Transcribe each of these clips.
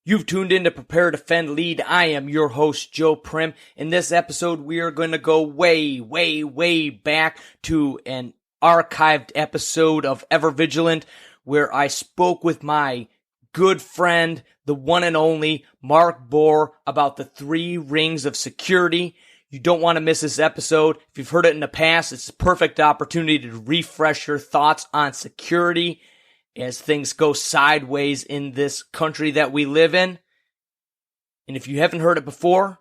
You've tuned in to Prepare.Defend.Lead. I am your host, Joe Prim. In this episode, we are going to go way back to an archived episode of Ever Vigilant, where I spoke with my good friend, the one and only Mark Booher, about the 3 rings of security. You don't want to miss this episode. If you've heard it in the past, it's a perfect opportunity to refresh your thoughts on security as things go sideways in this country that we live in. And if you haven't heard it before,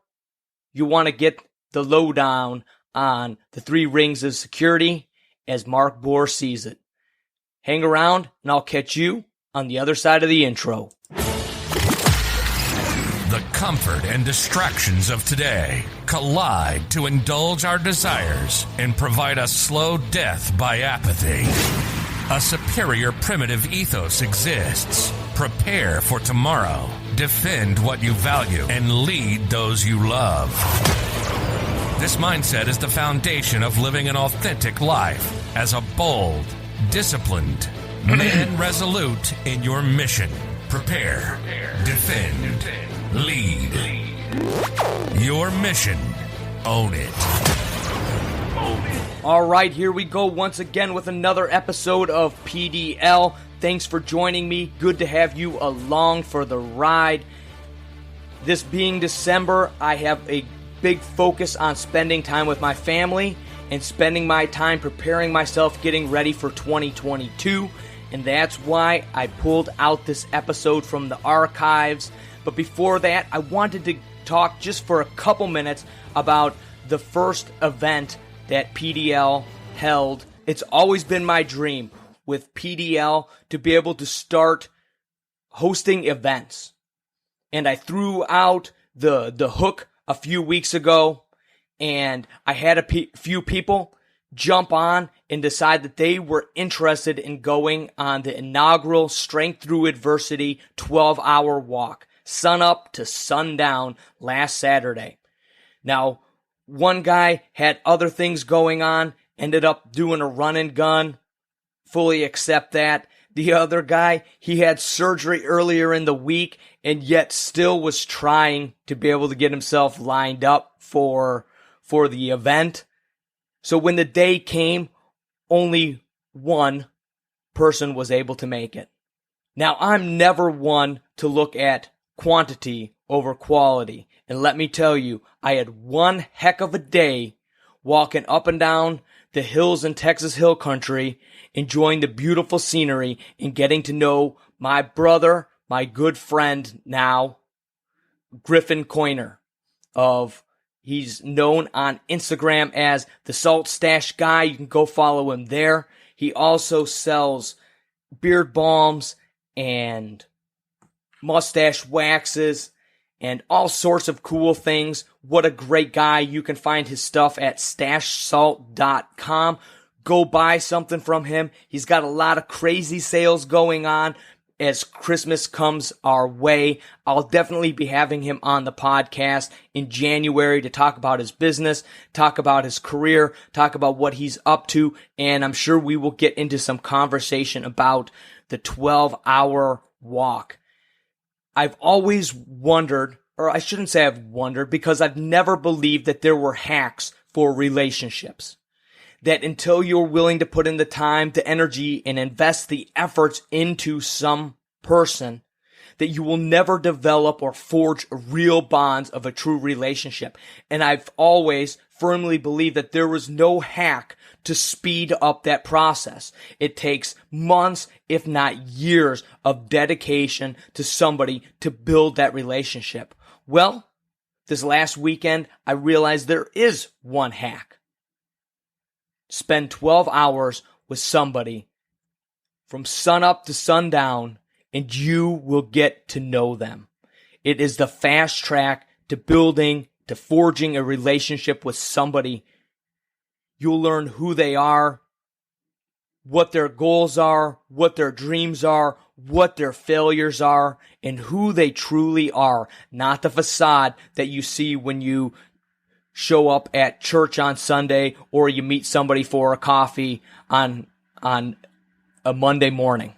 you want to get the lowdown on the 3 rings of security as Mark Booher sees it. Hang around and I'll catch you on the other side of the intro. The comfort and distractions of today collide to indulge our desires and provide a slow death by apathy. A superior primitive ethos exists. Prepare for tomorrow. Defend what you value and lead those you love. This mindset is the foundation of living an authentic life as a bold, disciplined man resolute in your mission. Prepare, defend, lead. Your mission. Own it. All right, here we go once again with another episode of PDL. Thanks for joining me. Good to have you along for the ride. This being December, I have a big focus on spending time with my family and spending my time preparing myself, getting ready for 2022. And that's why I pulled out this episode from the archives. But before that, I wanted to talk just for a couple minutes about the first event that PDL held. It's always been my dream with PDL to be able to start hosting events. And I threw out the hook a few weeks ago, and I had a few people jump on and decide that they were interested in going on the inaugural Strength Through Adversity 12-hour walk, sun up to sundown last Saturday. Now, one guy had other things going on, ended up doing a run and gun, fully accept that. The other guy, he had surgery earlier in the week and yet still was trying to be able to get himself lined up for the event. So when the day came, only one person was able to make it. Now, I'm never one to look at quantity over quality. And let me tell you, I had one heck of a day walking up and down the hills in Texas Hill Country, enjoying the beautiful scenery and getting to know my brother, my good friend now, Griffin Coiner. He's known on Instagram as the Salt Stash Guy. You can go follow him there. He also sells beard balms and mustache waxes and all sorts of cool things. What a great guy. You can find his stuff at stashsalt.com. Go buy something from him. He's got a lot of crazy sales going on as Christmas comes our way. I'll definitely be having him on the podcast in January to talk about his business, talk about his career, talk about what he's up to, and I'm sure we will get into some conversation about the 12-hour walk. I've always wondered, or I shouldn't say I've wondered, because I've never believed that there were hacks for relationships. That until you're willing to put in the time, the energy, and invest the efforts into some person, that you will never develop or forge real bonds of a true relationship. And I've always firmly believed that there was no hack to speed up that process. It takes months, if not years, of dedication to somebody to build that relationship. Well, this last weekend, I realized there is one hack. Spend 12 hours with somebody from sunup to sundown, and you will get to know them. It is the fast track to forging a relationship with somebody. You'll learn who they are, what their goals are, what their dreams are, what their failures are, and who they truly are, not the facade that you see when you show up at church on Sunday or you meet somebody for a coffee on a Monday morning.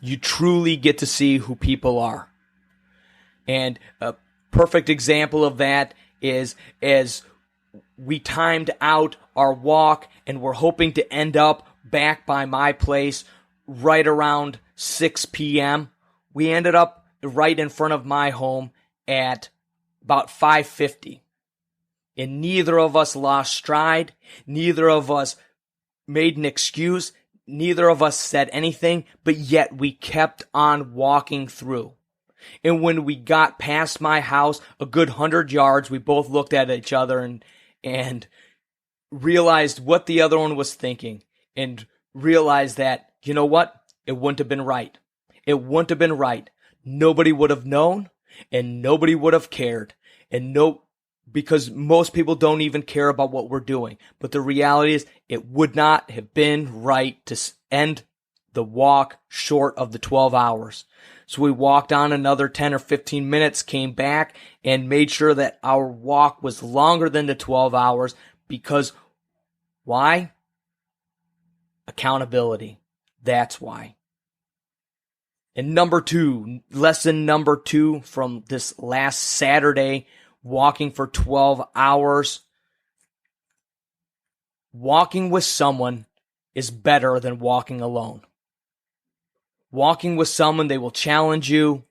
You truly get to see who people are. And a perfect example of that is as we timed out our walk and we're hoping to end up back by my place right around 6 p.m. We ended up right in front of my home at about 5:50. And neither of us lost stride. Neither of us made an excuse. Neither of us said anything, but yet we kept on walking through. And when we got past my house, a good 100 yards, we both looked at each other and realized what the other one was thinking, and realized that, you know what? It wouldn't have been right. It wouldn't have been right. Nobody would have known, and nobody would have cared. Because most people don't even care about what we're doing. But the reality is, it would not have been right to end the walk short of the 12 hours. So we walked on another 10 or 15 minutes, came back, and made sure that our walk was longer than the 12 hours. Because why? Accountability. That's why. And lesson number 2 from this last Saturday, walking for 12 hours. Walking with someone is better than walking alone. Walking with someone, they will challenge you.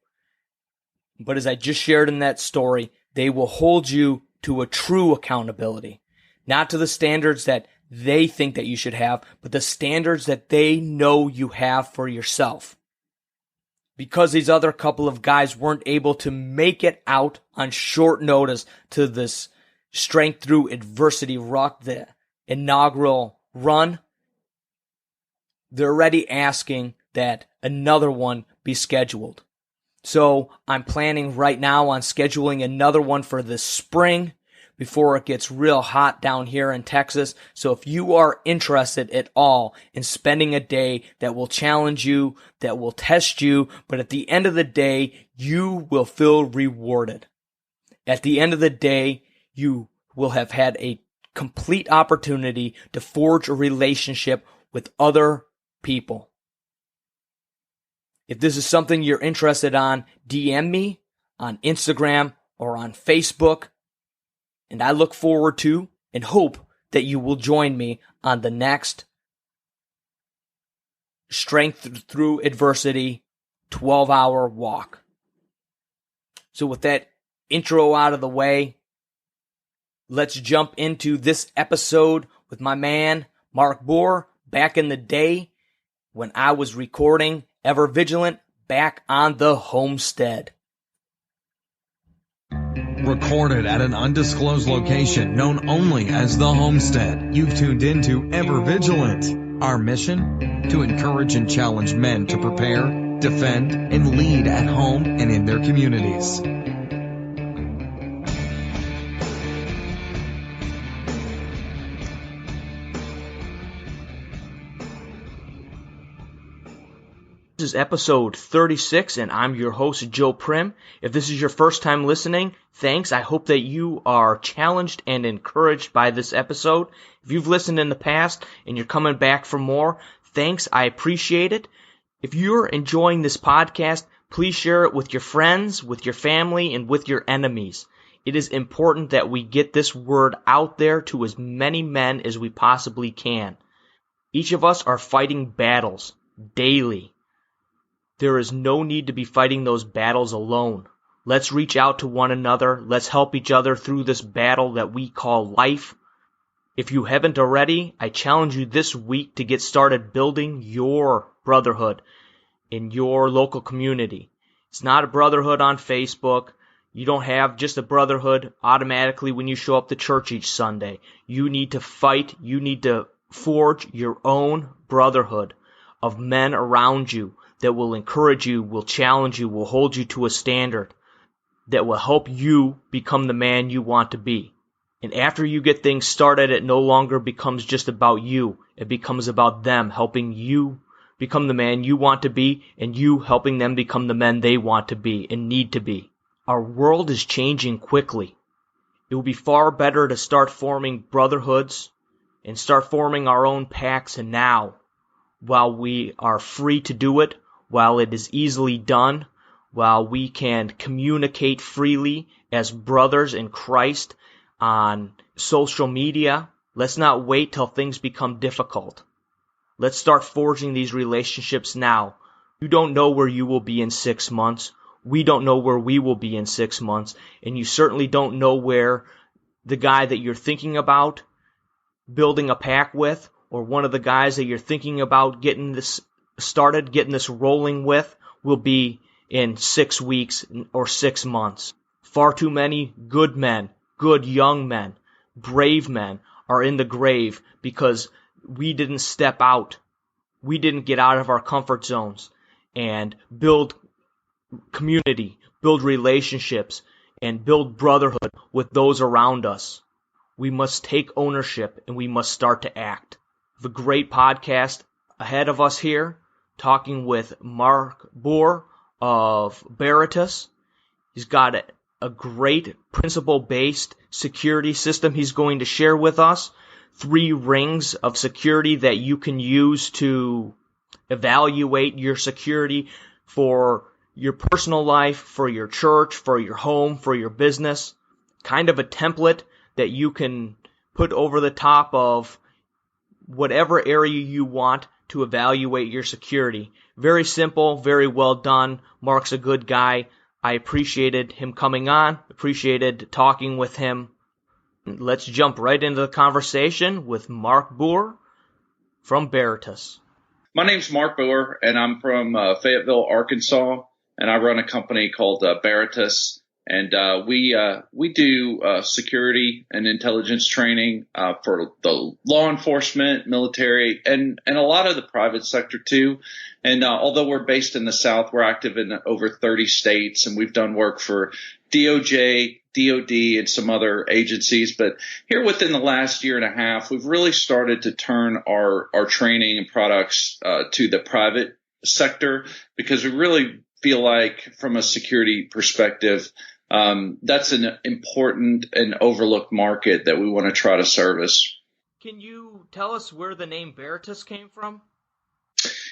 But as I just shared in that story, they will hold you to a true accountability. Not to the standards that they think that you should have, but the standards that they know you have for yourself. Because these other couple of guys weren't able to make it out on short notice to this Strength Through Adversity Rock, the inaugural run, they're already asking that another one be scheduled. So I'm planning right now on scheduling another one for this spring before it gets real hot down here in Texas. So if you are interested at all in spending a day that will challenge you, that will test you, but at the end of the day, you will feel rewarded. At the end of the day, you will have had a complete opportunity to forge a relationship with other people. If this is something you're interested on, DM me on Instagram or on Facebook. And I look forward to and hope that you will join me on the next Strength Through Adversity 12-hour walk. So with that intro out of the way, let's jump into this episode with my man, Mark Booher, back in the day when I was recording Ever Vigilant back on the homestead. Recorded at an undisclosed location known only as the homestead. You've tuned into Ever Vigilant. Our mission? To encourage and challenge men to prepare, defend, and lead at home and in their communities. This is episode 36, and I'm your host, Joe Prim. If this is your first time listening, thanks. I hope that you are challenged and encouraged by this episode. If you've listened in the past and you're coming back for more, thanks. I appreciate it. If you're enjoying this podcast, please share it with your friends, with your family, and with your enemies. It is important that we get this word out there to as many men as we possibly can. Each of us are fighting battles daily. There is no need to be fighting those battles alone. Let's reach out to one another. Let's help each other through this battle that we call life. If you haven't already, I challenge you this week to get started building your brotherhood in your local community. It's not a brotherhood on Facebook. You don't have just a brotherhood automatically when you show up to church each Sunday. You need to fight. You need to forge your own brotherhood of men around you that will encourage you, will challenge you, will hold you to a standard, that will help you become the man you want to be. And after you get things started, it no longer becomes just about you. It becomes about them helping you become the man you want to be, and you helping them become the men they want to be and need to be. Our world is changing quickly. It would be far better to start forming brotherhoods and start forming our own packs now, while we are free to do it, while it is easily done, while we can communicate freely as brothers in Christ on social media, let's not wait till things become difficult. Let's start forging these relationships now. You don't know where you will be in 6 months. We don't know where we will be in 6 months. And you certainly don't know where the guy that you're thinking about building a pack with, or one of the guys that you're thinking about getting this started, getting this rolling with, will be in 6 weeks or 6 months. Far too many good men, good young men, brave men are in the grave because we didn't step out. We didn't get out of our comfort zones and build community, build relationships, and build brotherhood with those around us. We must take ownership and we must start to act. The great podcast ahead of us here, talking with Mark Booher of Veritas. He's got a great principle-based security system he's going to share with us. 3 rings of security that you can use to evaluate your security for your personal life, for your church, for your home, for your business. Kind of a template that you can put over the top of whatever area you want to evaluate your security. Very simple, very well done. Mark's a good guy. I appreciated him coming on, appreciated talking with him. Let's jump right into the conversation with Mark Booher from Veritas. My name's Mark Booher, and I'm from Fayetteville, Arkansas, and I run a company called Veritas. And we do security and intelligence training for the law enforcement, military, and a lot of the private sector too. And although we're based in the South, we're active in over 30 states, and we've done work for DOJ, DOD, and some other agencies. But here within the last year and a half, we've really started to turn our training and products to the private sector, because we really feel like from a security perspective, that's an important and overlooked market that we want to try to service. Can you tell us where the name Veritas came from?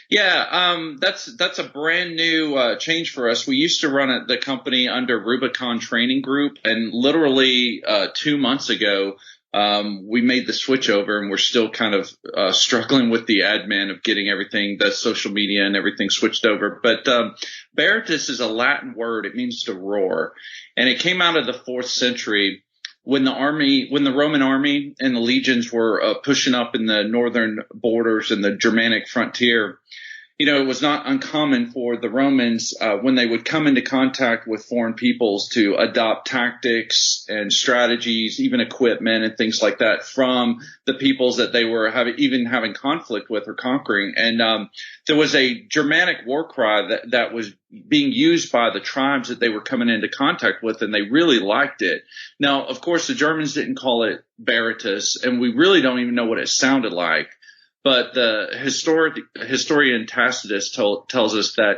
Yeah, that's a brand new change for us. We used to run the company under Rubicon Training Group, and literally 2 months ago, we made the switch over, and we're still kind of struggling with the admin of getting everything, the social media and everything switched over. But Veritas is a Latin word. It means to roar, and it came out of the 4th century when the Roman army and the legions were pushing up in the northern borders and the Germanic frontier. You know, it was not uncommon for the Romans, when they would come into contact with foreign peoples, to adopt tactics and strategies, even equipment and things like that from the peoples that they were having conflict with or conquering. And there was a Germanic war cry that was being used by the tribes that they were coming into contact with, and they really liked it. Now, of course, the Germans didn't call it Veritas, and we really don't even know what it sounded like. But the historian Tacitus tells us that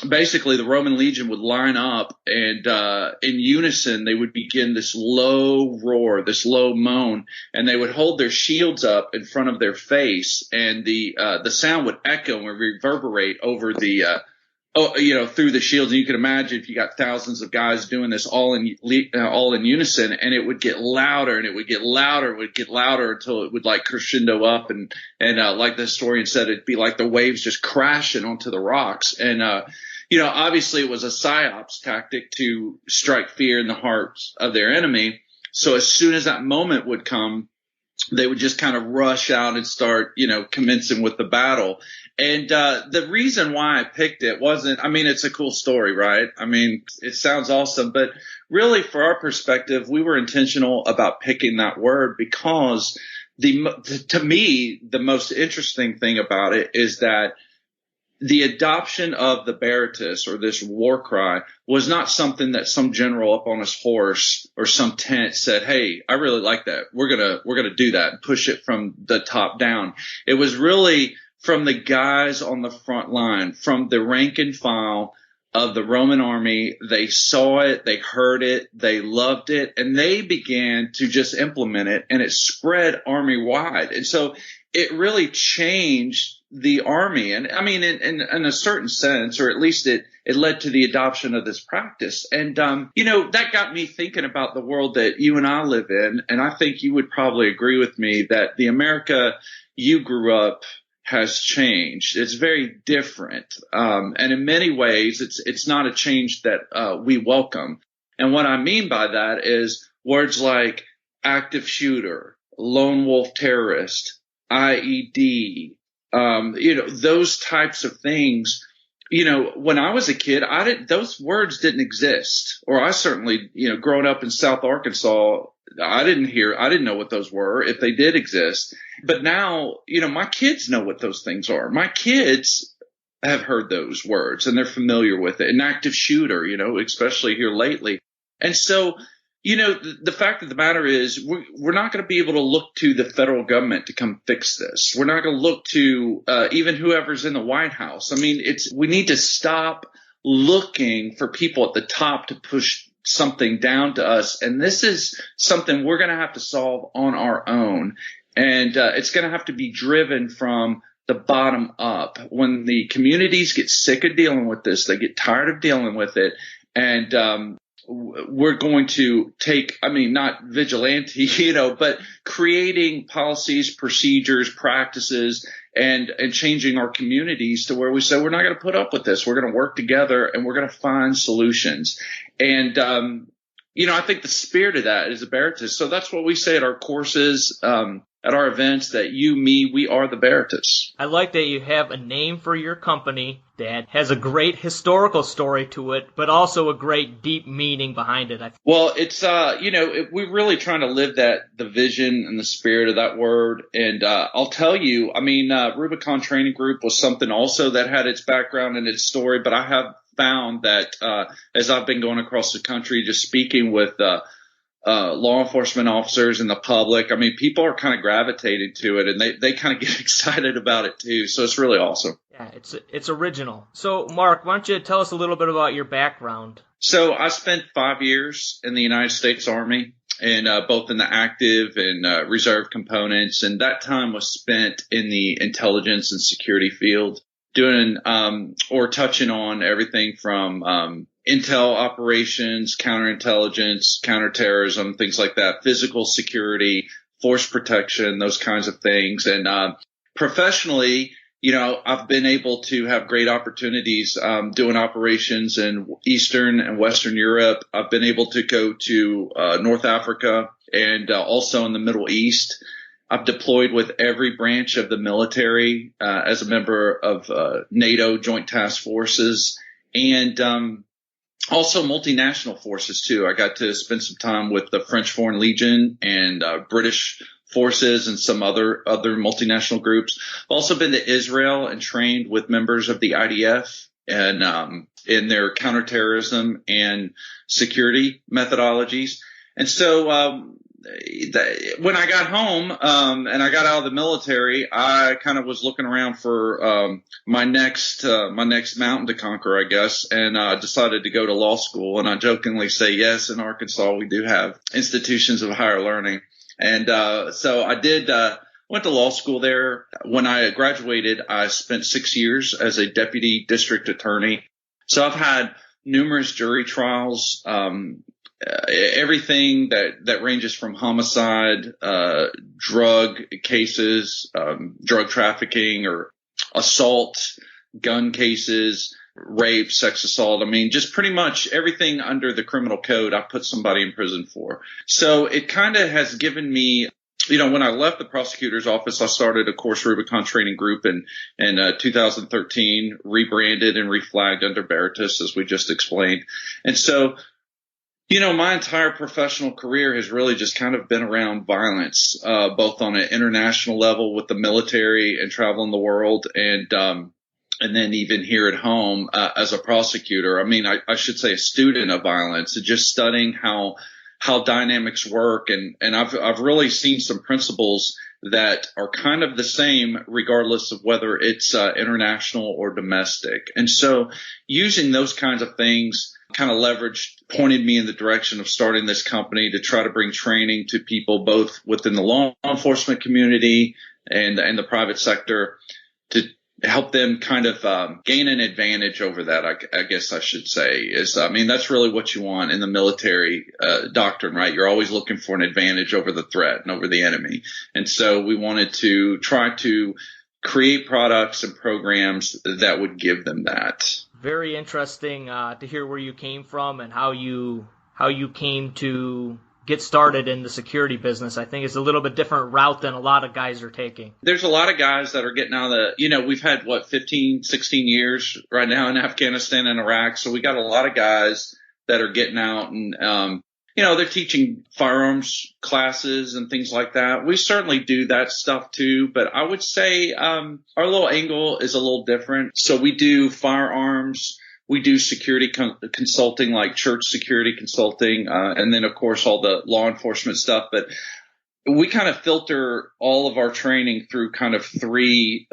basically the Roman legion would line up, and in unison they would begin this low roar, this low moan, and they would hold their shields up in front of their face, and the sound would echo and reverberate over the through the shields. And you can imagine if you got thousands of guys doing this all in unison, and it would get louder and it would get louder, it would get louder until it would like crescendo up. And like the historian said, it'd be like the waves just crashing onto the rocks. And, obviously it was a psyops tactic to strike fear in the hearts of their enemy. So as soon as that moment would come, they would just kind of rush out and start, commencing with the battle. And the reason why I picked it wasn't, it's a cool story, right? It sounds awesome. But really, for our perspective, we were intentional about picking that word because to me, the most interesting thing about it is that the adoption of the Veritas, or this war cry, was not something that some general up on his horse or some tent said, "Hey, I really like that. We're gonna do that," and push it from the top down. It was really from the guys on the front line, from the rank and file of the Roman army. They saw it, they heard it, they loved it, and they began to just implement it, and it spread army wide. And so it really changed the army. And in a certain sense, or at least it it led to the adoption of this practice. And, that got me thinking about the world that you and I live in. And I think you would probably agree with me that the America you grew up has changed. It's very different. And in many ways, it's not a change that we welcome. And what I mean by that is words like active shooter, lone wolf terrorist, IED, those types of things. When I was a kid, those words didn't exist. Or I certainly, growing up in South Arkansas, I didn't know what those were if they did exist. But now, my kids know what those things are. My kids have heard those words and they're familiar with it. An active shooter, especially here lately. And so, the fact of the matter is we're not going to be able to look to the federal government to come fix this. We're not going to look to even whoever's in the White House. I mean, we need to stop looking for people at the top to push something down to us. And this is something we're going to have to solve on our own. And it's going to have to be driven from the bottom up. When the communities get sick of dealing with this, they get tired of dealing with it. And we're going to not vigilante, but creating policies, procedures, practices, and changing our communities to where we say we're not going to put up with this. We're going to work together and we're going to find solutions. And, I think the spirit of that is the Veritas. So that's what we say at our courses, at our events, that we are the Veritas. I like that you have a name for your company that has a great historical story to it, but also a great deep meaning behind it. Well, it's, we're really trying to live the vision and the spirit of that word. And I'll tell you, Rubicon Training Group was something also that had its background and its story, but I have found that as I've been going across the country, just speaking with law enforcement officers and the public, people are kind of gravitating to it, and they kind of get excited about it too. So it's really awesome. Yeah, it's original. So, Mark, why don't you tell us a little bit about your background? So I spent 5 years in the United States Army, and both in the active and reserve components, and that time was spent in the intelligence and security field, doing or touching on everything from intel operations, counterintelligence, counterterrorism, things like that, physical security, force protection, those kinds of things. And professionally, I've been able to have great opportunities doing operations in Eastern and Western Europe. I've been able to go to North Africa and also in the Middle East. I've deployed with every branch of the military as a member of NATO Joint Task Forces, and also multinational forces too. I got to spend some time with the French Foreign Legion and British forces and some other multinational groups. I've also been to Israel and trained with members of the IDF and in their counterterrorism and security methodologies. And so when I got home and I got out of the military, I kind of was looking around for my next mountain to conquer, I guess, and I decided to go to law school. And I jokingly say, yes, in Arkansas we do have institutions of higher learning. And so I did went to law school there. When I graduated, I spent 6 years as a deputy district attorney. So I've had numerous jury trials, everything that ranges from homicide, drug cases, drug trafficking or assault, gun cases, rape, sex assault. I mean, just pretty much everything under the criminal code I put somebody in prison for. So it kind of has given me, when I left the prosecutor's office, I started a course Rubicon Training Group in 2013, rebranded and reflagged under Veritas, as we just explained. And so, my entire professional career has really just kind of been around violence, both on an international level with the military and traveling the world, and then even here at home as a prosecutor. I should say a student of violence, just studying how dynamics work, and I've really seen some principles that are kind of the same regardless of whether it's international or domestic. And so using those kinds of things kind of pointed me in the direction of starting this company to try to bring training to people both within the law enforcement community and the private sector to help them kind of gain an advantage over that, I guess I should say. That's really what you want in the military doctrine, right? You're always looking for an advantage over the threat and over the enemy. And so we wanted to try to create products and programs that would give them that. Very interesting to hear where you came from and how you came to get started in the security business. I think it's a little bit different route than a lot of guys are taking. There's a lot of guys that are getting out of we've had 15, 16 years right now in Afghanistan and Iraq. So we got a lot of guys that are getting out and, they're teaching firearms classes and things like that. We certainly do that stuff too, but I would say, our little angle is a little different. So we do firearms. We do security consulting, like church security consulting, and then, of course, all the law enforcement stuff. But we kind of filter all of our training through kind of three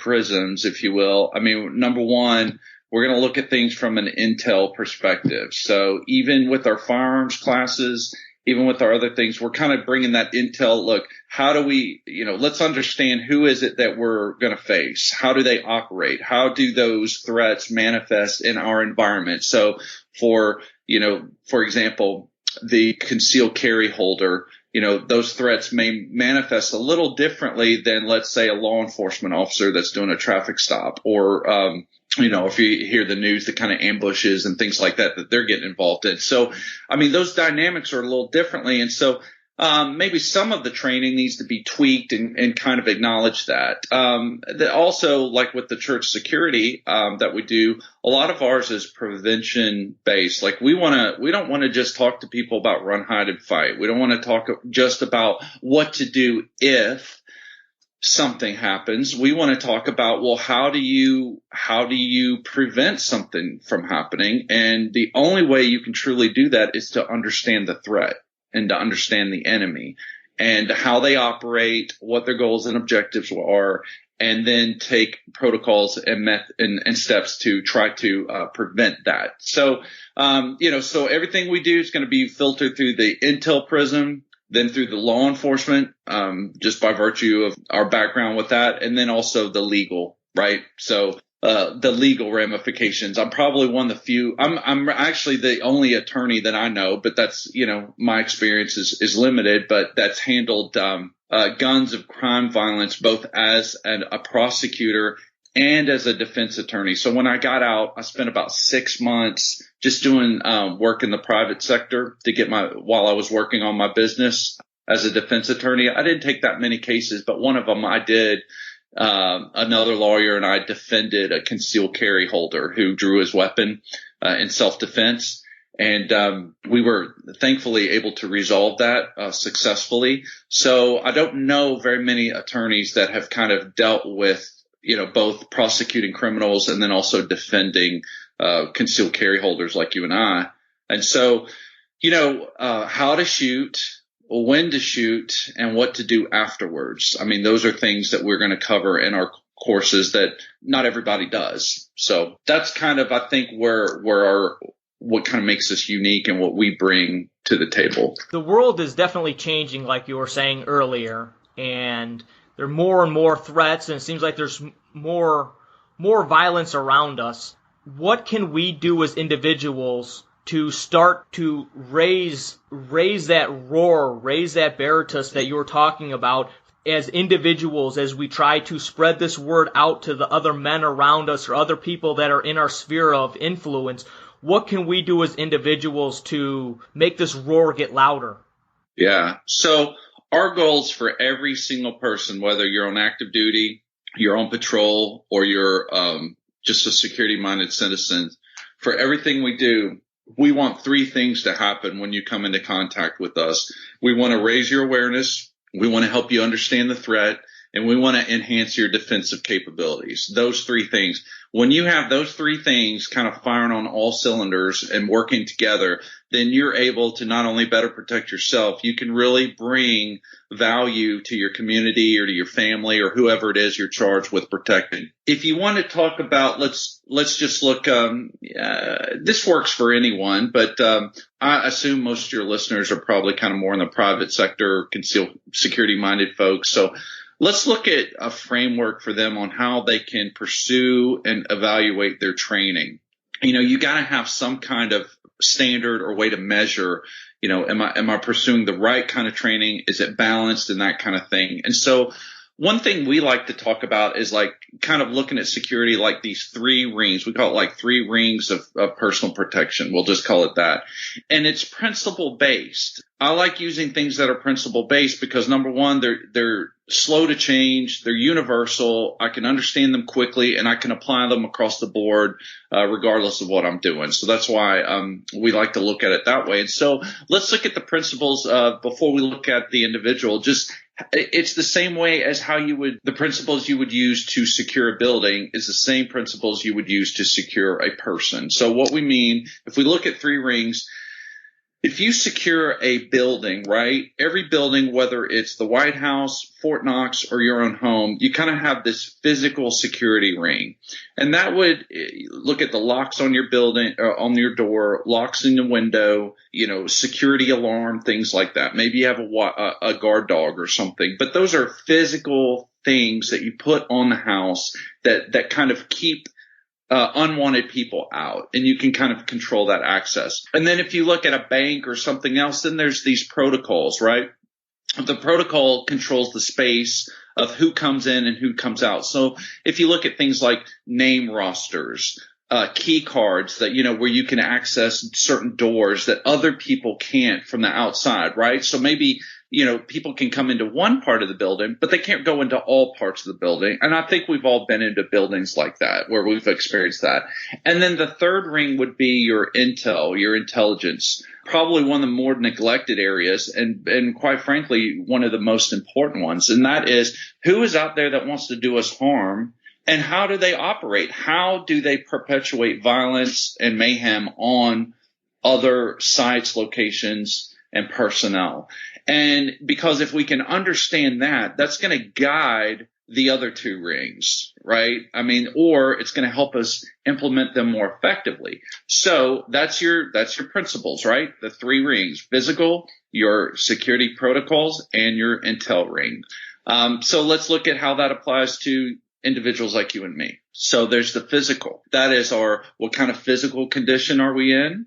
prisms, if you will. I mean, number one, we're going to look at things from an intel perspective. So even with our firearms classes, even with our other things, we're kind of bringing that intel. Look, how do we, let's understand who is it that we're going to face? How do they operate? How do those threats manifest in our environment? So for example, the concealed carry holder, those threats may manifest a little differently than, let's say, a law enforcement officer that's doing a traffic stop, or, if you hear the news, the kind of ambushes and things like that they're getting involved in. So, those dynamics are a little differently. And so, maybe some of the training needs to be tweaked and kind of acknowledge that. Also, like with the church security, that we do, a lot of ours is prevention based. Like we don't want to just talk to people about run, hide, and fight. We don't want to talk just about what to do if something happens. We want to talk about, well, how do you prevent something from happening? And the only way you can truly do that is to understand the threat and to understand the enemy and how they operate, what their goals and objectives are, and then take protocols and steps to try to prevent that. So, so everything we do is going to be filtered through the intel prism, then through the law enforcement, just by virtue of our background with that, and then also the legal, right? So the legal ramifications. I'm probably one of the few. I'm actually the only attorney that I know, but that's, my experience is limited, but that's handled guns of crime violence both as a prosecutor and as a defense attorney. So when I got out, I spent about 6 months just doing work in the private sector while I was working on my business as a defense attorney. I didn't take that many cases, but one of them I did. Another lawyer and I defended a concealed carry holder who drew his weapon in self-defense. And we were thankfully able to resolve that successfully. So I don't know very many attorneys that have kind of dealt with, both prosecuting criminals and then also defending concealed carry holders like you and I. And so, how to shoot, when to shoot, and what to do afterwards. Those are things that we're going to cover in our courses that not everybody does. So that's kind of, I think, what kind of makes us unique and what we bring to the table. The world is definitely changing, like you were saying earlier, and there are more and more threats, and it seems like there's more violence around us. What can we do as individuals to start to raise that roar, raise that Veritas that you were talking about as individuals, as we try to spread this word out to the other men around us or other people that are in our sphere of influence? What can we do as individuals to make this roar get louder? Yeah. So our goals for every single person, whether you're on active duty, you're on patrol, or you're just a security-minded citizen, for everything we do, we want three things to happen when you come into contact with us. We want to raise your awareness. We want to help you understand the threat, and we want to enhance your defensive capabilities. Those three things. When you have those three things kind of firing on all cylinders and working together, then you're able to not only better protect yourself, you can really bring value to your community or to your family or whoever it is you're charged with protecting. If you want to talk about, let's just look, this works for anyone, but I assume most of your listeners are probably kind of more in the private sector, concealed security minded folks. So let's look at a framework for them on how they can pursue and evaluate their training. You got to have some kind of standard or way to measure, am I pursuing the right kind of training? Is it balanced and that kind of thing? And so one thing we like to talk about is like kind of looking at security like these 3 rings. We call it like 3 rings of personal protection. We'll just call it that. And it's principle based. I like using things that are principle based because number one, they're slow to change. They're universal. I can understand them quickly and I can apply them across the board, regardless of what I'm doing. So that's why, we like to look at it that way. And so let's look at the principles, before we look at the individual. It's the same way as the principles you would use to secure a building is the same principles you would use to secure a person. So what we mean, if we look at 3 rings, if you secure a building, right, every building, whether it's the White House, Fort Knox, or your own home, you kind of have this physical security ring. And that would look at the locks on your building, on your door, locks in the window, security alarm, things like that. Maybe you have a guard dog or something. But those are physical things that you put on the house that kind of keep unwanted people out, and you can kind of control that access. And then if you look at a bank or something else, then there's these protocols, right? The protocol controls the space of who comes in and who comes out. So if you look at things like name rosters, key cards that, where you can access certain doors that other people can't from the outside, right? So maybe, people can come into one part of the building, but they can't go into all parts of the building. And I think we've all been into buildings like that where we've experienced that. And then the third ring would be your intel, your intelligence, probably one of the more neglected areas and quite frankly, one of the most important ones. And that is who is out there that wants to do us harm. And how do they operate? How do they perpetuate violence and mayhem on other sites, locations, and personnel? And because if we can understand that, that's going to guide the other 2 rings, right? Or it's going to help us implement them more effectively. So that's your principles, right? The 3 rings: physical, your security protocols, and your intel ring. So let's look at how that applies to individuals like you and me. So there's the physical. That is what kind of physical condition are we in?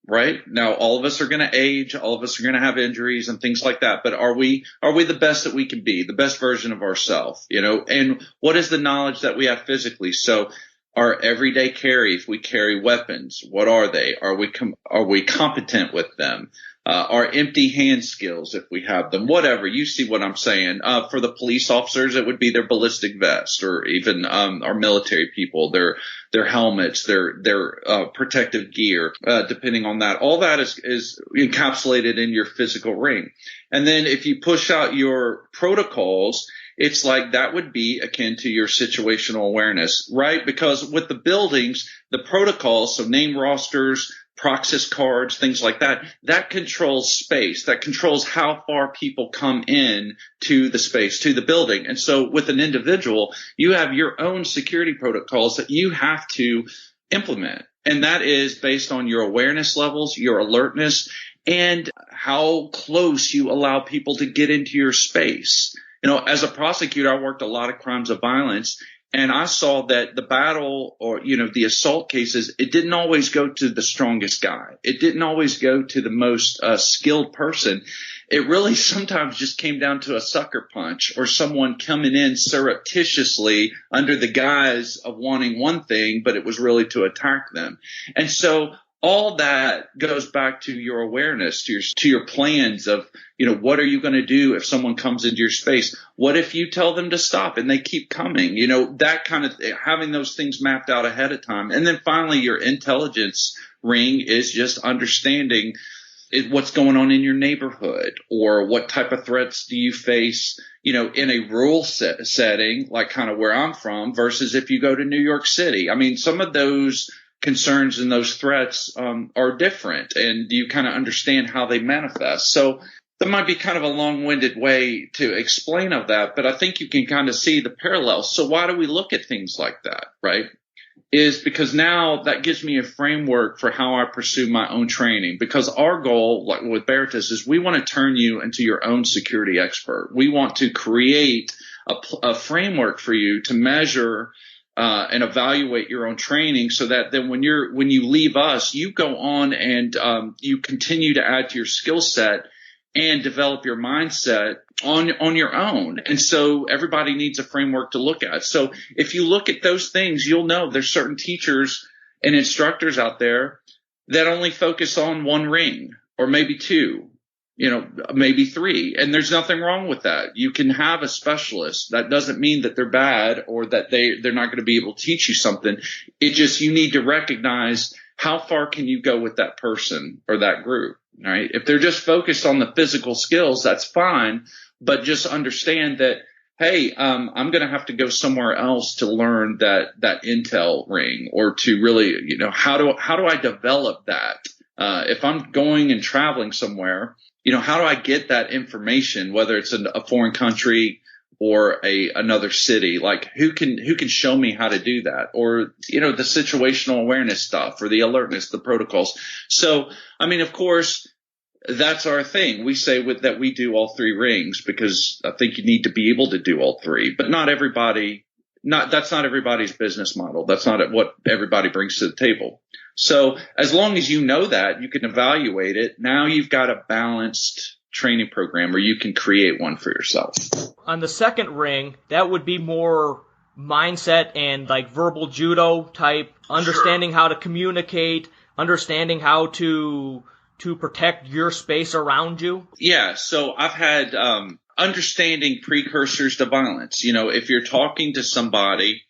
Right? Now, all of us are going to age. All of us are going to have injuries and things like that. But are we the best that we can be, the best version of ourselves, and what is the knowledge that we have physically? So our everyday carry, if we carry weapons, what are they? Are we competent with them? Our empty hand skills, if we have them, whatever. You see what I'm saying. For the police officers, it would be their ballistic vest, or even our military people, their helmets, their protective gear, depending on that. All that is encapsulated in your physical ring. And then if you push out your protocols, it's like that would be akin to your situational awareness, right? Because with the buildings, the protocols, so name rosters, Proxys cards, things like that, that controls space. That controls how far people come in to the space, to the building. And so with an individual, you have your own security protocols that you have to implement. And that is based on your awareness levels, your alertness, and how close you allow people to get into your space. As a prosecutor, I worked a lot of crimes of violence. And I saw that the battle or, the assault cases, it didn't always go to the strongest guy. It didn't always go to the most skilled person. It really sometimes just came down to a sucker punch or someone coming in surreptitiously under the guise of wanting one thing, but it was really to attack them. And so all that goes back to your awareness, to your plans of, what are you going to do if someone comes into your space? What if you tell them to stop and they keep coming? That kind of having those things mapped out ahead of time. And then finally, your intelligence ring is just understanding what's going on in your neighborhood, or what type of threats do you face, in a rural setting, like kind of where I'm from, versus if you go to New York City. Some of those concerns and those threats are different, and you kind of understand how they manifest. So that might be kind of a long-winded way to explain of that, but I think you can kind of see the parallels. So why do we look at things like that, right? Is because now that gives me a framework for how I pursue my own training. Because our goal, like with Veritas, is we want to turn you into your own security expert. We want to create a framework for you to measure and evaluate your own training, so that then when you leave us, you go on and you continue to add to your skill set and develop your mindset on your own. And so everybody needs a framework to look at. So if you look at those things, you'll know there's certain teachers and instructors out there that only focus on one ring, or maybe two, maybe three. And there's nothing wrong with that. You can have a specialist. That doesn't mean that they're bad or that they're not going to be able to teach you something. It just, you need to recognize how far can you go with that person or that group, right? If they're just focused on the physical skills, that's fine. But just understand that, hey, I'm going to have to go somewhere else to learn that intel ring, or to really, how do I develop that? If I'm going and traveling somewhere, how do I get that information, whether it's in a foreign country or another city? Like, who can show me how to do that? Or, the situational awareness stuff, or the alertness, the protocols. So, of course, that's our thing. We say that we do all three rings, because I think you need to be able to do all three, but that's not everybody's business model. That's not what everybody brings to the table. So as long as you know that, you can evaluate it. Now you've got a balanced training program, or you can create one for yourself. On the second ring, that would be more mindset and like verbal judo type, understanding how to communicate, understanding how to protect your space around you? Yeah, so I've had understanding precursors to violence. If you're talking to somebody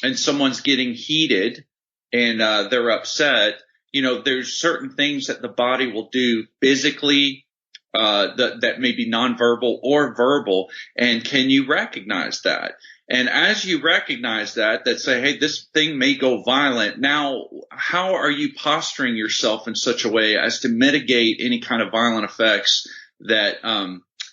and someone's getting heated and they're upset, there's certain things that the body will do physically that may be nonverbal or verbal, and can you recognize that? And as you recognize that say, hey, this thing may go violent. Now, how are you posturing yourself in such a way as to mitigate any kind of violent effects that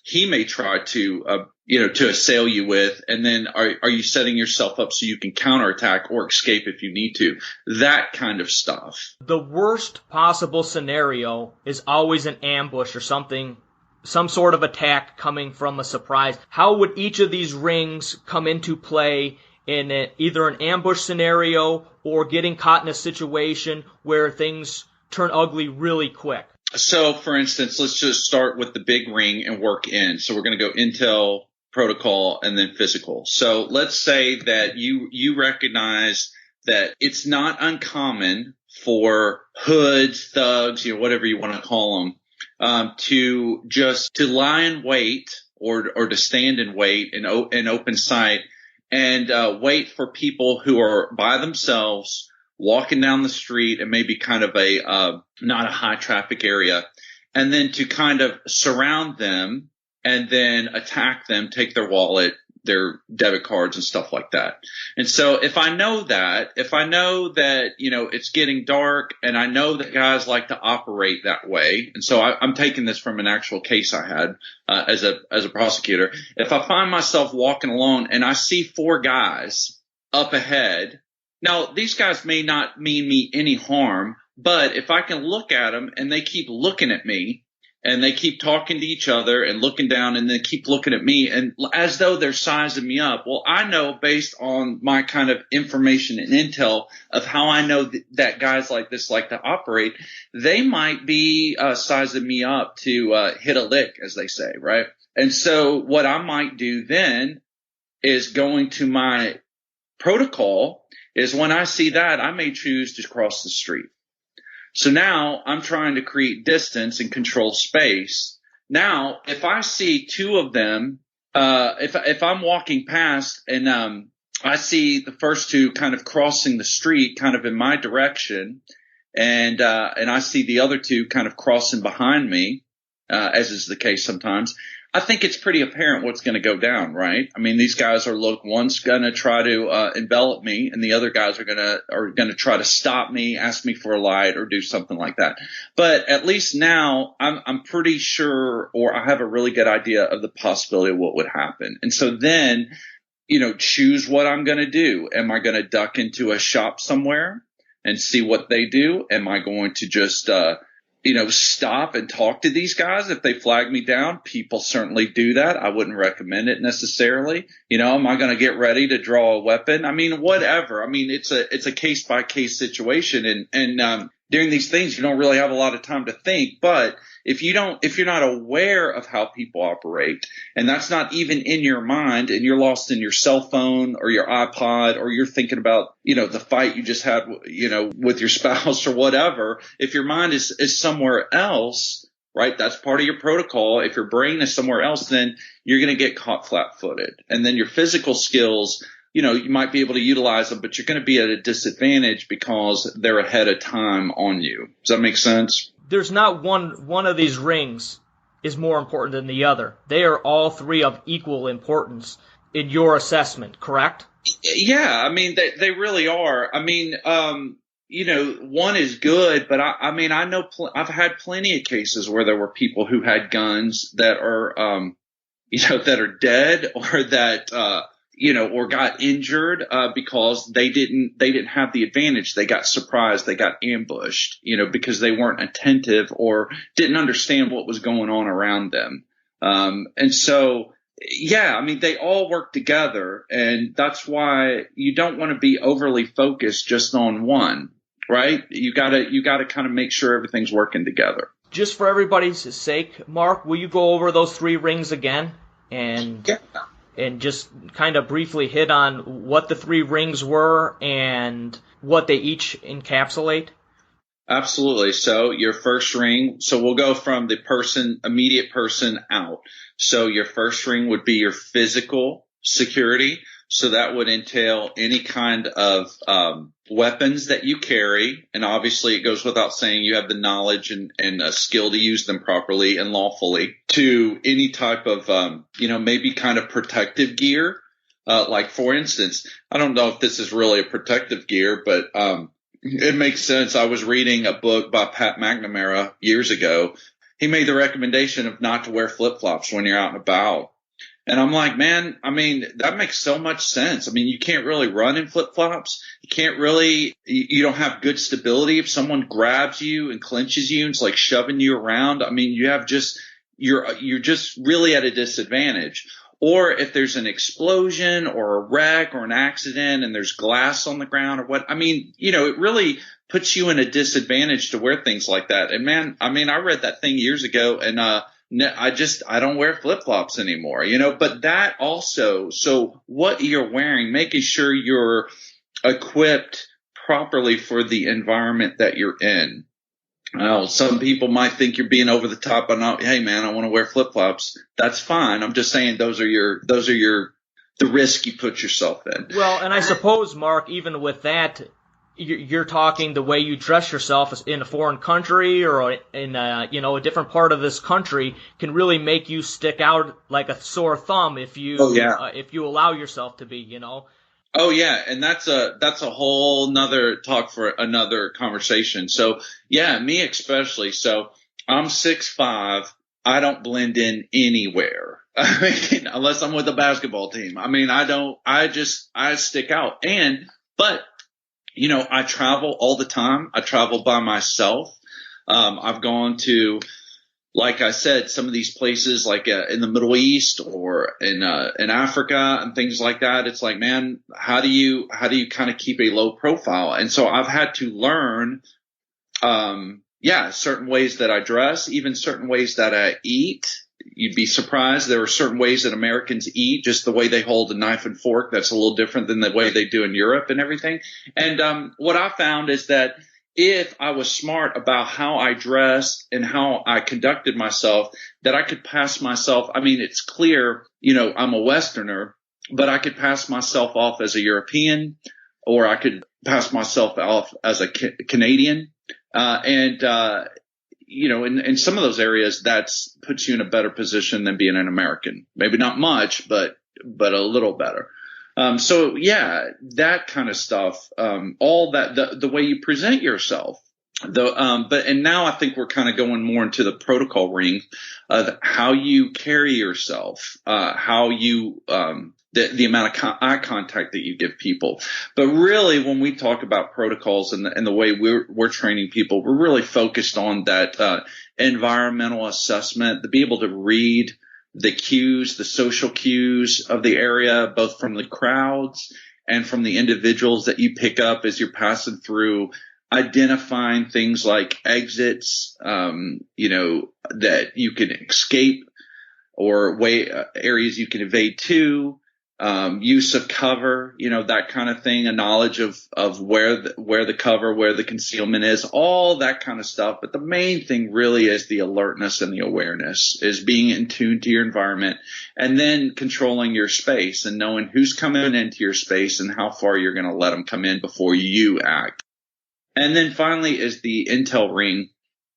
he may try to assail you with? And then are you setting yourself up so you can counterattack or escape if you need to? That kind of stuff. The worst possible scenario is always an ambush or something, some sort of attack coming from a surprise. How would each of these rings come into play in either an ambush scenario or getting caught in a situation where things turn ugly really quick? So, for instance, let's just start with the big ring and work in. So we're going to go intel, protocol, and then physical. So let's say that you recognize that it's not uncommon for hoods, thugs, whatever you want to call them, to lie in wait or to stand in wait in open sight and wait for people who are by themselves walking down the street and maybe kind of not a high traffic area, and then to kind of surround them and then attack them, take their wallet, their debit cards and stuff like that. And so if I know that, it's getting dark and I know that guys like to operate that way. And so I'm taking this from an actual case I had, as a prosecutor. If I find myself walking alone and I see four guys up ahead, now these guys may not mean me any harm, but if I can look at them and they keep looking at me, and they keep talking to each other and looking down and then keep looking at me and as though they're sizing me up. Well, I know based on my kind of information and intel of how I know that guys like this like to operate, they might be sizing me up to hit a lick, as they say, right? And so what I might do then is going to my protocol is when I see that, I may choose to cross the street. So now I'm trying to create distance and control space. Now, if I see two of them, if I'm walking past and I see the first two kind of crossing the street kind of in my direction, and I see the other two kind of crossing behind me, as is the case sometimes, I think it's pretty apparent what's going to go down, right? I mean, these guys one's going to try to envelop me, and the other guys are going to try to stop me, ask me for a light, or do something like that. But at least now I'm pretty sure, or I have a really good idea of the possibility of what would happen. And so then, choose what I'm going to do. Am I going to duck into a shop somewhere and see what they do? Am I going to just stop and talk to these guys if they flag me down. People certainly do that. I wouldn't recommend it necessarily. Am I going to get ready to draw a weapon? I mean, whatever. I mean, it's a case by case situation. And during these things, you don't really have a lot of time to think. But if you're not aware of how people operate, and that's not even in your mind, and you're lost in your cell phone or your iPod, or you're thinking about, the fight you just had, with your spouse or whatever, if your mind is somewhere else, right? That's part of your protocol. If your brain is somewhere else, then you're going to get caught flat-footed. And then your physical skills, you might be able to utilize them, but you're going to be at a disadvantage because they're ahead of time on you. Does that make sense? There's not one of these rings is more important than the other. They are all three of equal importance in your assessment, correct? Yeah, I mean, they really are. I mean, one is good, but I mean, I know I've had plenty of cases where there were people who had guns that are, that are dead, or that, or got injured, because they didn't have the advantage. They got surprised. They got ambushed, because they weren't attentive or didn't understand what was going on around them. And so, yeah, I mean, they all work together, and that's why you don't want to be overly focused just on one, right? You gotta kind of make sure everything's working together. Just for everybody's sake, Mark, will you go over those three rings again? And just kind of briefly hit on what the three rings were and what they each encapsulate? Absolutely. So your first ring, so we'll go from the immediate person out. So your first ring would be your physical security. So that would entail any kind of weapons that you carry. And obviously it goes without saying you have the knowledge and skill to use them properly and lawfully, to any type of, maybe kind of protective gear. Like, for instance, I don't know if this is really a protective gear, but it makes sense. I was reading a book by Pat McNamara years ago. He made the recommendation of not to wear flip-flops when you're out and about. And I'm like, man, I mean, that makes so much sense. I mean, you can't really run in flip-flops. You don't have good stability. If someone grabs you and clinches you and it's like shoving you around, I mean, you're just really at a disadvantage. Or if there's an explosion or a wreck or an accident and there's glass on the ground or what, I mean, it really puts you in a disadvantage to wear things like that. And man, I mean, I read that thing years ago, and I don't wear flip-flops anymore, but that also, so what you're wearing, making sure you're equipped properly for the environment that you're in. Some people might think you're being over the top. Hey man, I want to wear flip-flops. That's fine. I'm just saying those are the risk you put yourself in. Well, and I suppose, Mark, even with that, you're talking the way you dress yourself in a foreign country or in a different part of this country can really make you stick out like a sore thumb if you allow yourself to be, Oh yeah, and that's a whole nother talk for another conversation. So yeah, me especially. So I'm 6'5". I don't blend in anywhere. I mean, unless I'm with a basketball team. I mean, I stick out. But I travel all the time. I travel by myself. I've gone to, like I said, some of these places like in the Middle East or in Africa and things like that. It's like, man, how do you kind of keep a low profile? And so I've had to learn, certain ways that I dress, even certain ways that I eat. You'd be surprised. There are certain ways that Americans eat, just the way they hold a knife and fork. That's a little different than the way they do in Europe and everything. And what I found is that if I was smart about how I dressed and how I conducted myself, that I could pass myself. I mean, it's clear, I'm a Westerner, but I could pass myself off as a European, or I could pass myself off as a Canadian. In some of those areas, that's puts you in a better position than being an American. Maybe not much, but a little better. So yeah, that kind of stuff, all that, the way you present yourself, And now I think we're kind of going more into the protocol ring of how you carry yourself, how you, the amount of eye contact that you give people. But really, when we talk about protocols and the way we're training people, we're really focused on that, environmental assessment, to be able to read the cues, the social cues of the area, both from the crowds and from the individuals that you pick up as you're passing through, identifying things like exits, that you can escape or areas you can evade to, use of cover, that kind of thing, a knowledge of where the cover, where the concealment is, all that kind of stuff. But the main thing really is the alertness and the awareness, is being in tune to your environment, and then controlling your space and knowing who's coming into your space and how far you're going to let them come in before you act. And then finally is the intel ring.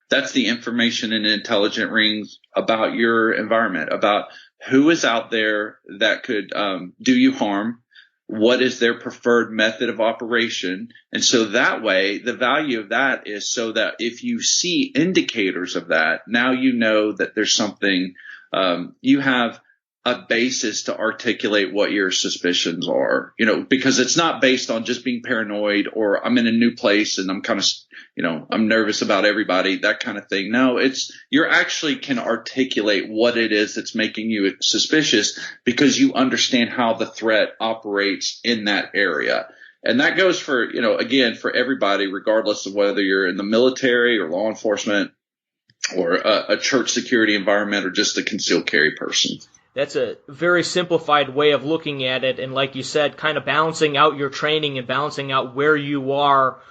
That's the information and intelligent rings about your environment, about who is out there that could do you harm, what is their preferred method of operation. And so that way, the value of that is so that if you see indicators of that, now you know that there's something, you have a basis to articulate what your suspicions are, because it's not based on just being paranoid or I'm in a new place and I'm kind of, I'm nervous about everybody, that kind of thing. No, you're actually can articulate what it is that's making you suspicious because you understand how the threat operates in that area. And that goes for, again, for everybody, regardless of whether you're in the military or law enforcement or a church security environment or just a concealed carry person. That's a very simplified way of looking at it, and like you said, kind of balancing out your training and balancing out where you are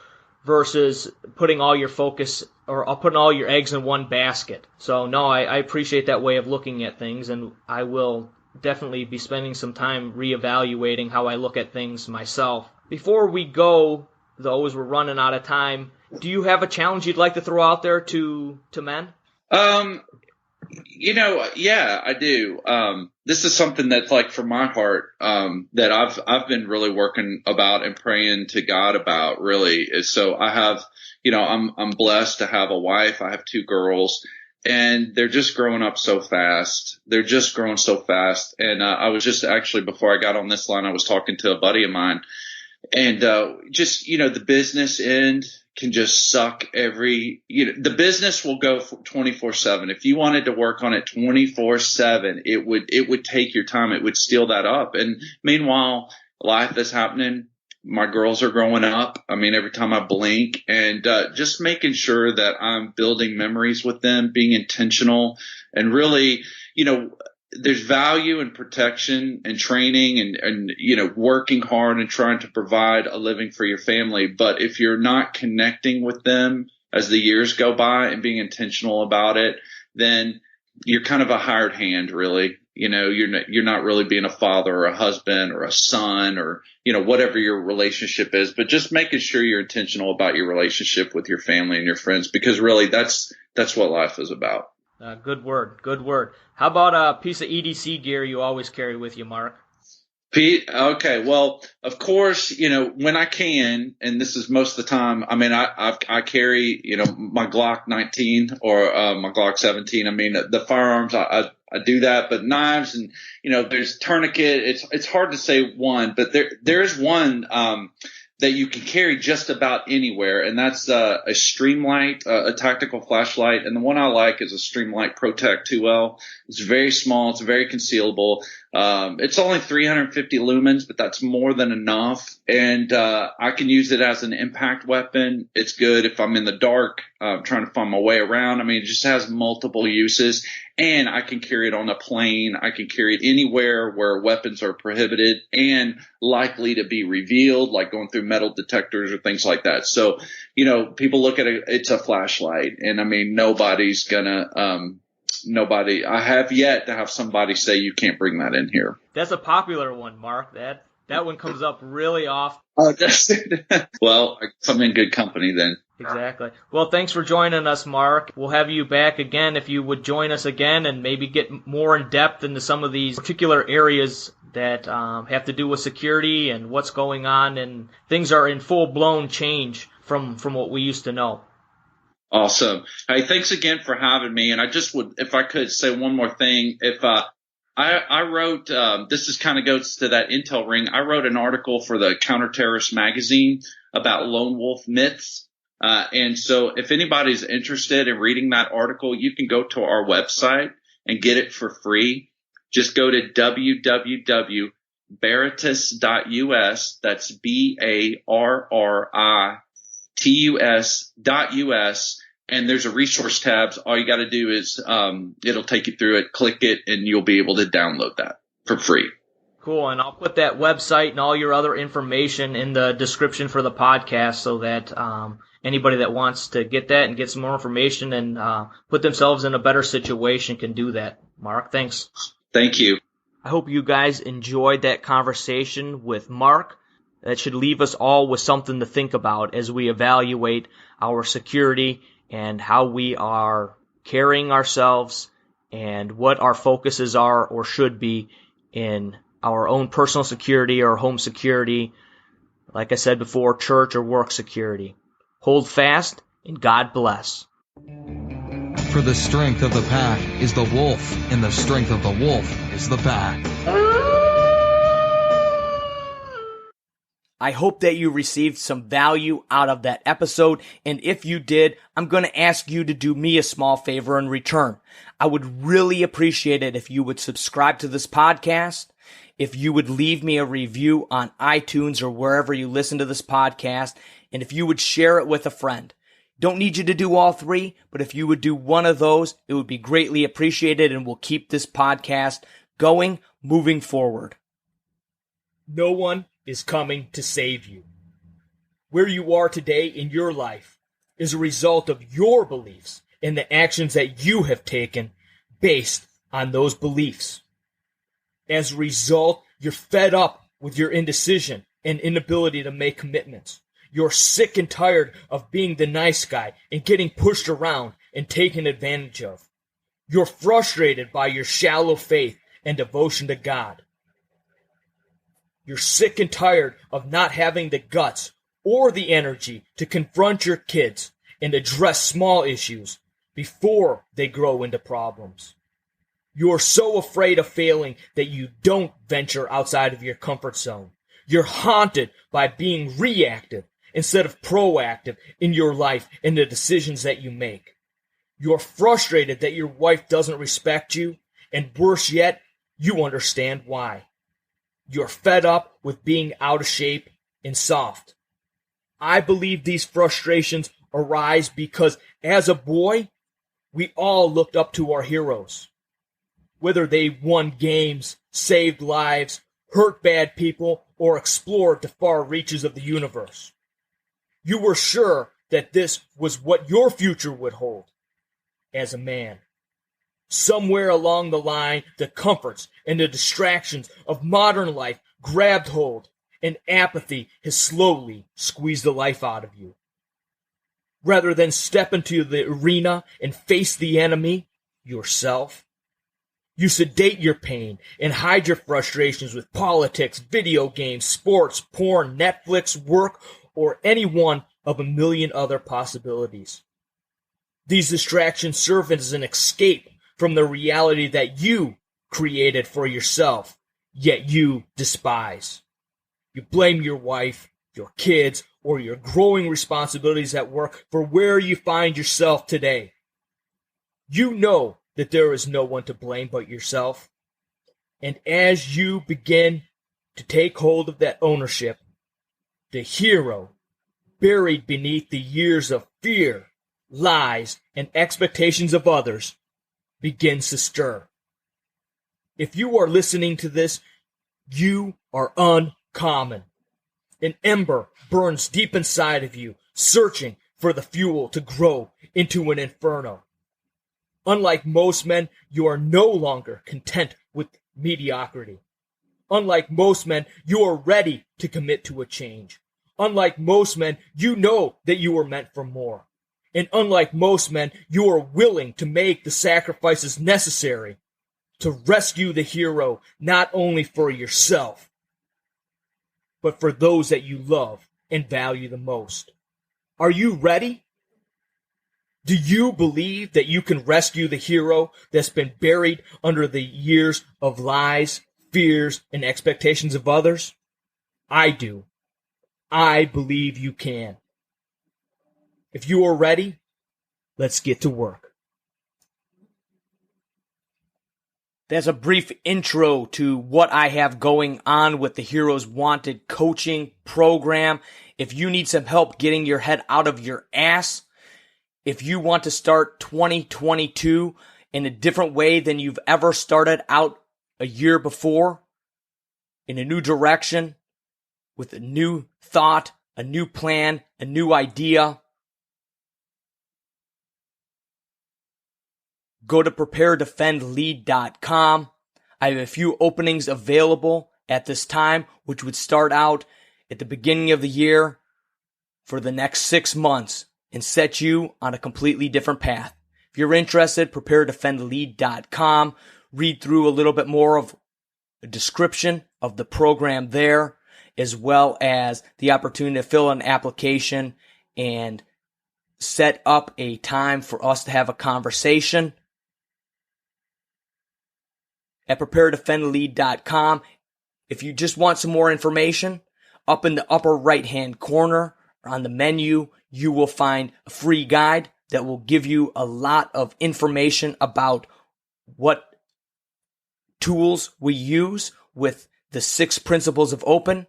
versus putting all your focus or putting all your eggs in one basket. So no, I appreciate that way of looking at things, and I will definitely be spending some time reevaluating how I look at things myself. Before we go, though, as we're running out of time, do you have a challenge you'd like to throw out there to men? Yeah, I do. This is something that's like from my heart, that I've been really working about and praying to God about, really. Is so I have, I'm blessed to have a wife. I have 2 girls, and they're just growing up so fast. They're just growing so fast. And, I was just actually, before I got on this line, I was talking to a buddy of mine, and, the business end can just suck the business will go 24/7. If you wanted to work on it 24/7, it would take your time. It would steal that up. And meanwhile, life is happening. My girls are growing up. I mean, every time I blink, and, just making sure that I'm building memories with them, being intentional, and really, there's value in protection and training and working hard and trying to provide a living for your family. But if you're not connecting with them as the years go by and being intentional about it, then you're kind of a hired hand, really. You're not really being a father or a husband or a son or, whatever your relationship is, but just making sure you're intentional about your relationship with your family and your friends, because really that's what life is about. Good word. How about a piece of EDC gear you always carry with you, Mark? Pete, okay. Well, of course, when I can, and this is most of the time, I mean, I carry, my Glock 19 or, my Glock 17. I mean, the firearms, I do that, but knives and, there's tourniquet. It's hard to say one, but there is one, that you can carry just about anywhere, and that's a Streamlight, a tactical flashlight. And the one I like is a Streamlight Protect 2L. It's very small. It's very concealable. It's only 350 lumens, but that's more than enough. And I can use it as an impact weapon. It's good if I'm in the dark, trying to find my way around. I mean, it just has multiple uses. And I can carry it on a plane. I can carry it anywhere where weapons are prohibited and likely to be revealed, like going through metal detectors or things like that. So, people look at it, it's a flashlight. And I mean, nobody's gonna, I have yet to have somebody say you can't bring that in here. That's a popular one, Mark. That one comes up really often. Oh, that's it. Well, I'm in good company then. Exactly. Well, thanks for joining us, Mark. We'll have you back again if you would join us again and maybe get more in depth into some of these particular areas that have to do with security and what's going on, and things are in full-blown change from what we used to know. Awesome. Hey, thanks again for having me. And I just would, if I could say one more thing, I wrote, this is kind of goes to that intel ring. I wrote an article for the Counterterrorist magazine about lone wolf myths. And so if anybody's interested in reading that article, you can go to our website and get it for free. Just go to www.Veritas.us. That's BARRITUS.us. And there's a resource tabs. All you got to do is it'll take you through it, click it, and you'll be able to download that for free. Cool, and I'll put that website and all your other information in the description for the podcast so that anybody that wants to get that and get some more information and put themselves in a better situation can do that. Mark, thanks. Thank you. I hope you guys enjoyed that conversation with Mark. That should leave us all with something to think about as we evaluate our security and how we are carrying ourselves and what our focuses are or should be in our own personal security or home security, like I said before, church or work security. Hold fast and God bless. For the strength of the pack is the wolf, and the strength of the wolf is the pack. I hope that you received some value out of that episode, and if you did, I'm going to ask you to do me a small favor in return. I would really appreciate it if you would subscribe to this podcast, if you would leave me a review on iTunes or wherever you listen to this podcast, and if you would share it with a friend. Don't need you to do all three, but if you would do one of those, it would be greatly appreciated and will keep this podcast going, moving forward. No one is coming to save you. Where you are today in your life is a result of your beliefs and the actions that you have taken based on those beliefs. As a result, you're fed up with your indecision and inability to make commitments. You're sick and tired of being the nice guy and getting pushed around and taken advantage of. You're frustrated by your shallow faith and devotion to God. You're sick and tired of not having the guts or the energy to confront your kids and address small issues before they grow into problems. You're so afraid of failing that you don't venture outside of your comfort zone. You're haunted by being reactive instead of proactive in your life and the decisions that you make. You're frustrated that your wife doesn't respect you, and worse yet, you understand why. You're fed up with being out of shape and soft. I believe these frustrations arise because as a boy, we all looked up to our heroes. Whether they won games, saved lives, hurt bad people, or explored the far reaches of the universe. You were sure that this was what your future would hold as a man. Somewhere along the line, the comforts and the distractions of modern life grabbed hold, and apathy has slowly squeezed the life out of you. Rather than step into the arena and face the enemy, yourself, you sedate your pain and hide your frustrations with politics, video games, sports, porn, Netflix, work, or any one of a million other possibilities. These distractions serve as an escape from the reality that you created for yourself, yet you despise. You blame your wife, your kids, or your growing responsibilities at work for where you find yourself today. You know that there is no one to blame but yourself. And as you begin to take hold of that ownership, the hero, buried beneath the years of fear, lies, and expectations of others, begins to stir. If you are listening to this, you are uncommon. An ember burns deep inside of you, searching for the fuel to grow into an inferno. Unlike most men, you are no longer content with mediocrity. Unlike most men, you are ready to commit to a change. Unlike most men, you know that you were meant for more. And unlike most men, you are willing to make the sacrifices necessary to rescue the hero, not only for yourself, but for those that you love and value the most. Are you ready? Do you believe that you can rescue the hero that's been buried under the years of lies, fears, and expectations of others? I do. I believe you can. If you are ready, let's get to work. That's a brief intro to what I have going on with the Heroes Wanted coaching program. If you need some help getting your head out of your ass, if you want to start 2022 in a different way than you've ever started out a year before, in a new direction, with a new thought, a new plan, a new idea, go to Prepare.Defend.Lead.com. I have a few openings available at this time, which would start out at the beginning of the year for the next 6 months and set you on a completely different path. If you're interested, Prepare.Defend.Lead.com. Read through a little bit more of a description of the program there, as well as the opportunity to fill an application and set up a time for us to have a conversation. At Prepare.Defend.Lead.com. If you just want some more information, up in the upper right-hand corner on the menu, you will find a free guide that will give you a lot of information about what tools we use with the 6 principles of open.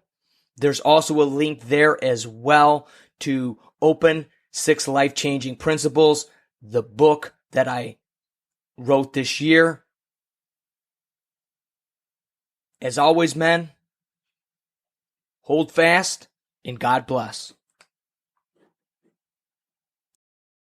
There's also a link there as well to Open 6 Life-Changing Principles, the book that I wrote this year. As always, men, hold fast and God bless.